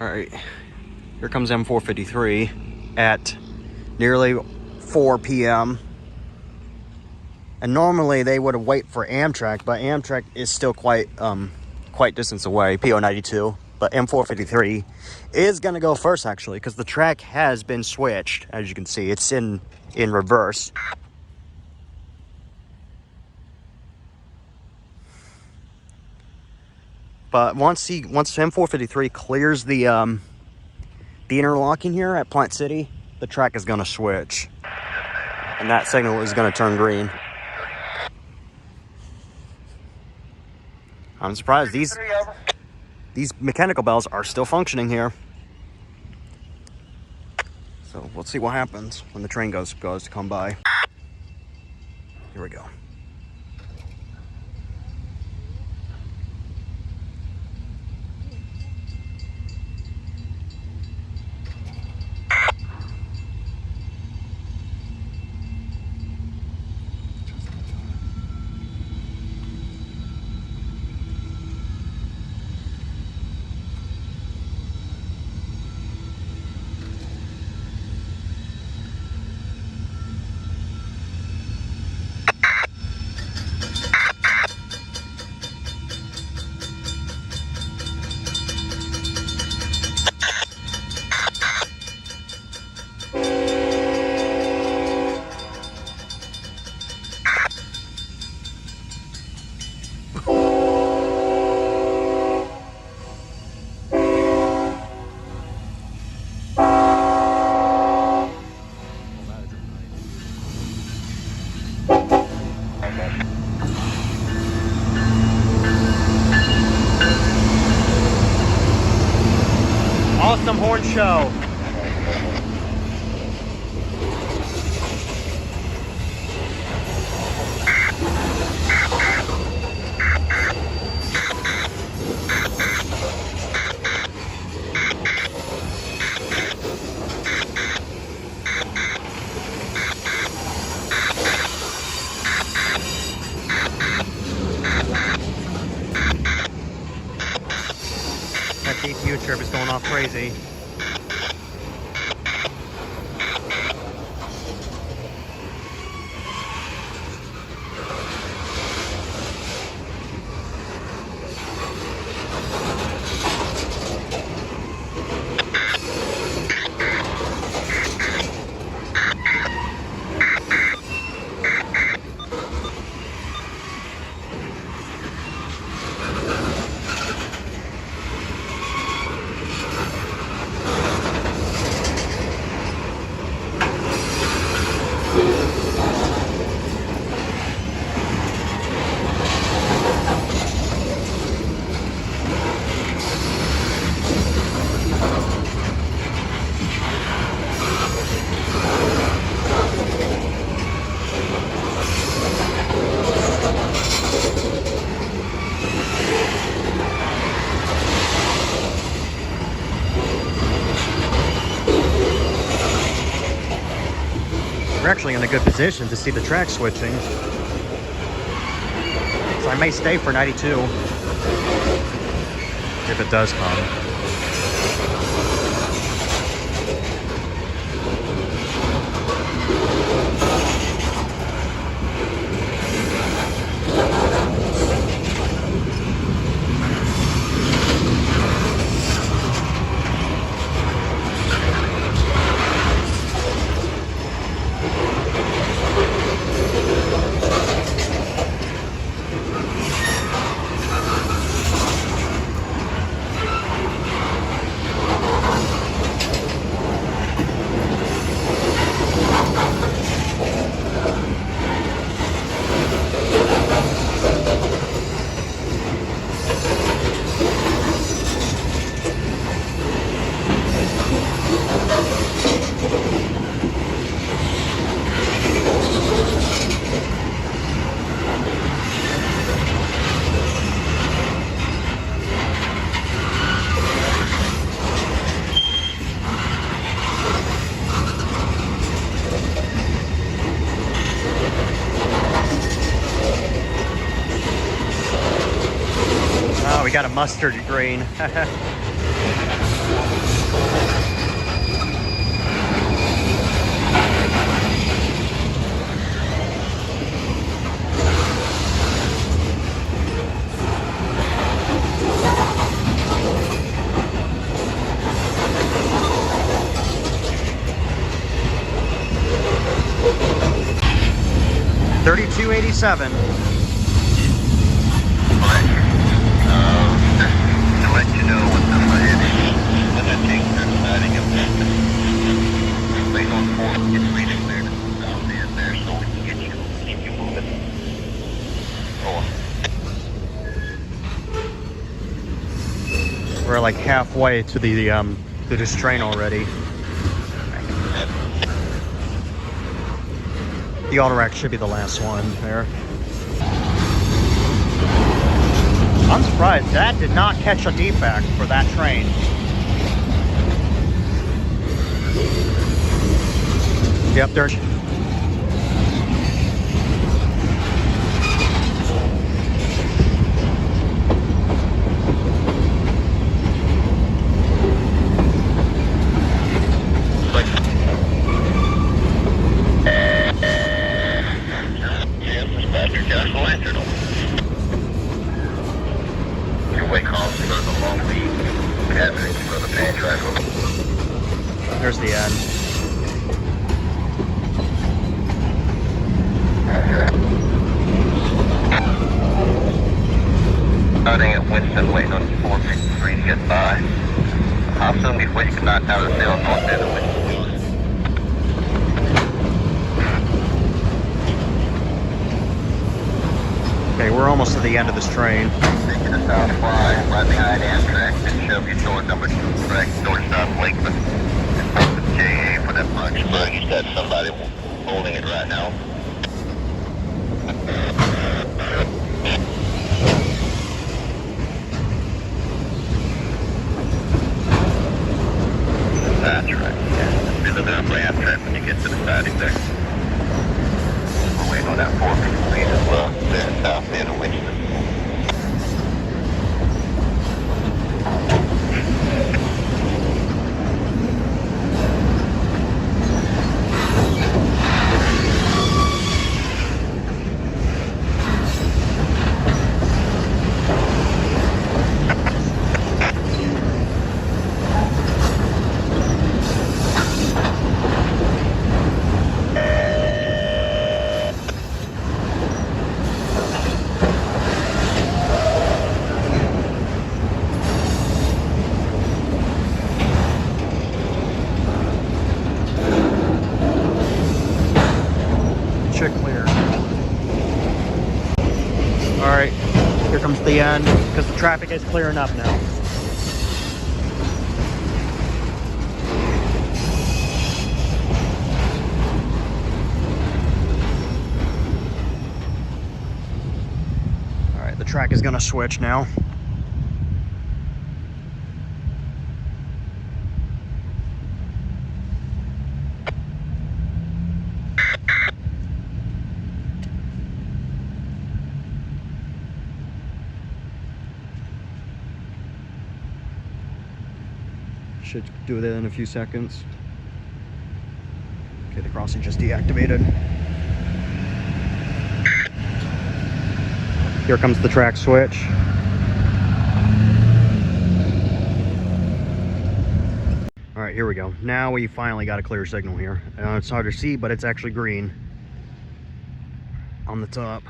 Alright, here comes M453 at nearly 4 p.m. And normally they would wait for Amtrak, but Amtrak is still quite distance away, PO92. But M453 is going to go first, actually, because the track has been switched. As you can see, it's in reverse. But once M453 clears the interlocking here at Plant City, the track is going to switch. And that signal is going to turn green. I'm surprised these mechanical bells are still functioning here. So we'll see what happens when the train goes to come by. Here we go. Awesome horn show. That DPU chirp is going off crazy. We're actually in a good position to see the track switching. So I may stay for 92 if it does come. We got a mustard green. 7. To let you know what number it is, when that takes their siding of wait on 4, get reading there down in there so we can keep you moving. We're like halfway to this train already. The auto rack should be the last one there. I'm surprised that did not catch a defect for that train. Yep, there's. There's the end. Starting at Winston, waiting on 453 to get by. How soon before you can knock down the hill north end of Winston? Okay, we're almost to the end of this train. Taking the South Fly, right behind Amtrak, and shove you toward number 2 track, north South Lakeland. JA for that Marksburg. He's got somebody holding it right now. That's right. Yeah. Be looking out for Amtrak when you get to the siding there. We're waiting on that 453 as well. There, south end of Winston. Alright, here comes the end, because the traffic is clearing up now. Alright, the track is going to switch now. Should do that in a few seconds. Okay, the crossing just deactivated. Here comes the track switch. All right, here we go. Now we finally got a clear signal here. It's hard to see, but it's actually green on the top.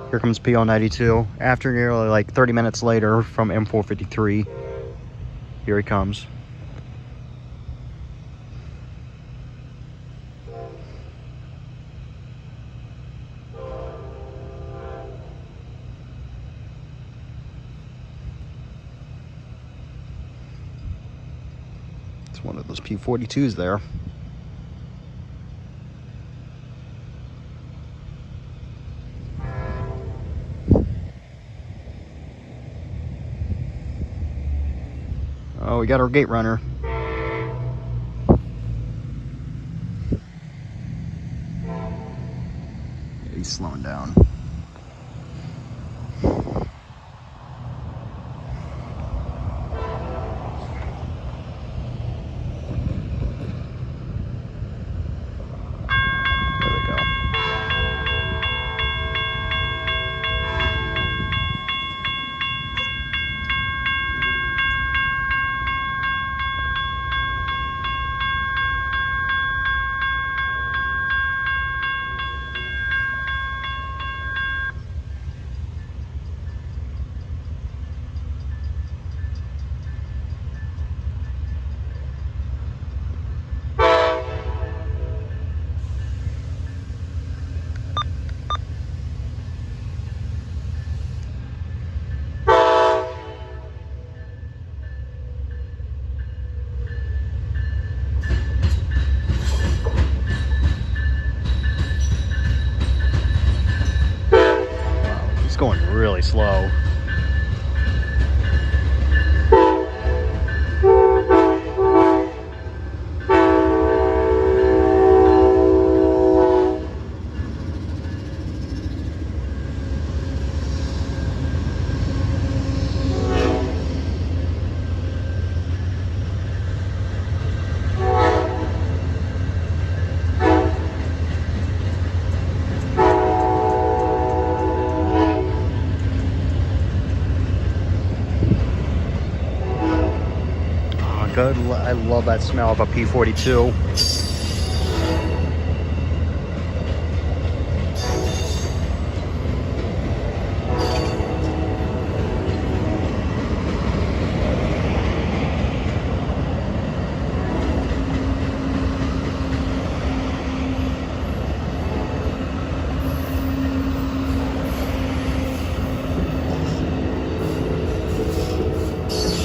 Here comes PL92. After nearly like 30 minutes later from M453. Here he comes. It's one of those P42s there. Oh, we got our gate runner. Yeah, he's slowing down. It's going really slow. Good. I love that smell of a P42.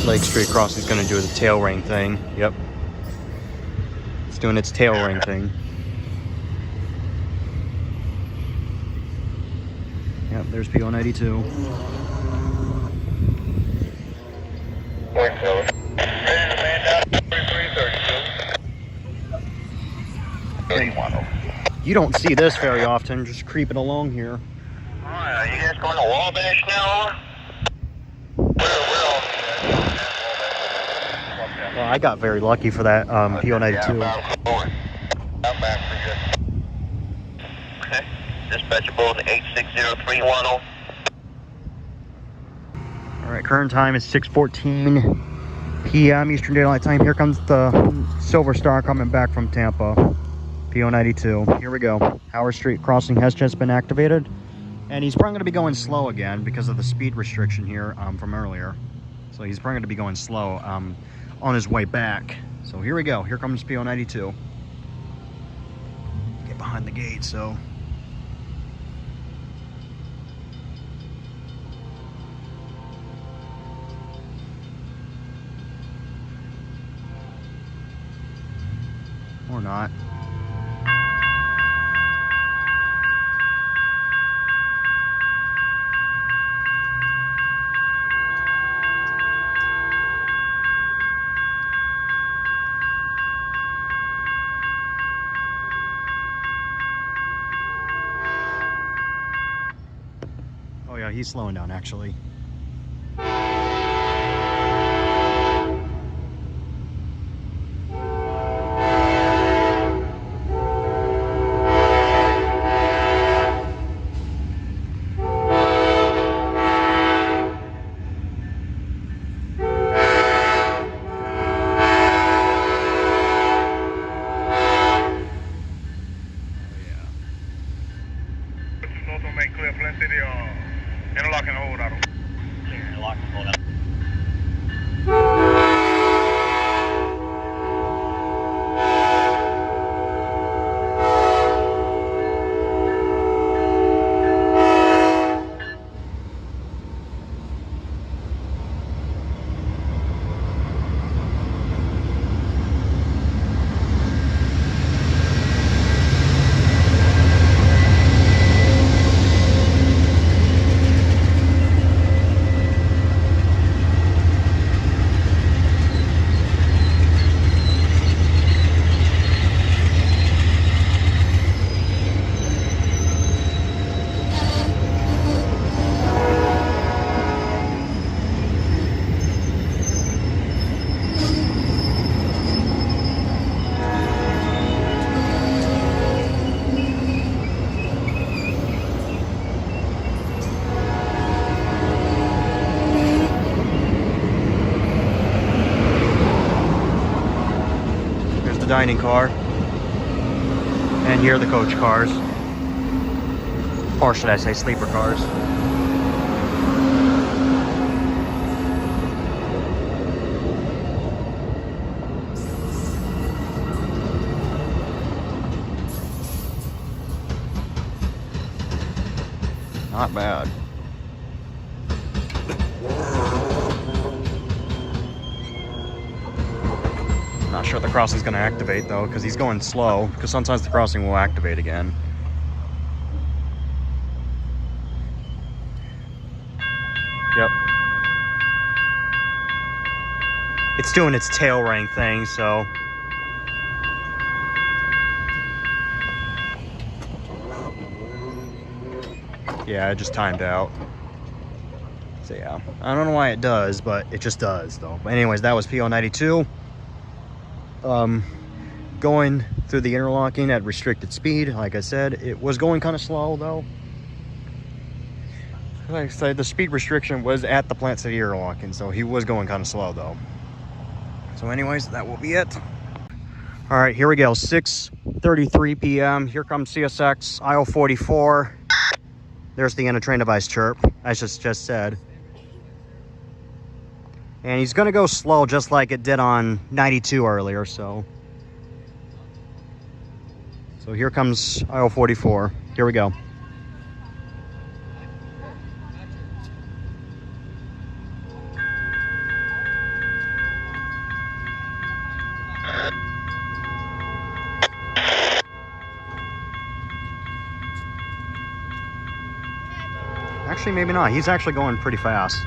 Lake Street Crossing is going to do the tail ring thing. Yep. It's doing its tail ring thing. Yep, there's PO92. You don't see this very often, just creeping along here. Alright, you guys going to Wabash now? Well, I got very lucky for that PO92. Okay. Dispatchable to 860-310. Alright, current time is 6:14 p.m. Eastern Daylight Time. Here comes the Silver Star coming back from Tampa. PO92. Here we go. Howard Street Crossing has just been activated. And he's probably going to be going slow again because of the speed restriction here from earlier. So he's probably going to be going slow on his way back. So here we go. Here comes PO92. Get behind the gate, so... Or not. Oh yeah, he's slowing down actually. Dining car, and here are the coach cars, or should I say sleeper cars. Not bad. Not sure the crossing's going to activate though, because he's going slow, because sometimes the crossing will activate again. Yep. It's doing its tail ring thing, so. Yeah, it just timed out. So yeah, I don't know why it does, but it just does though. But anyways, that was PO92. Going through the interlocking at restricted speed. Like I said, it was going kind of slow though. Like I said, the speed restriction was at the Plant City interlocking, so he was going kind of slow though. So anyways, that will be it. All right, here we go. 6:33 p.m. Here comes CSX aisle 44. There's the end-of-train device chirp, as just said. And he's gonna go slow just like it did on 92 earlier, so. So here comes aisle 44. Here we go. Actually, maybe not. He's actually going pretty fast.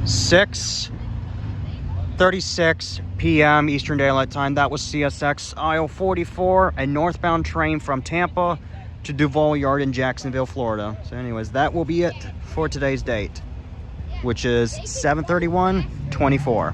Six 36 p.m. Eastern Daylight Time. That was CSX aisle 44, a northbound train from Tampa to Duval Yard in Jacksonville, Florida. So anyways, that will be it for today's date, which is 7/31/24.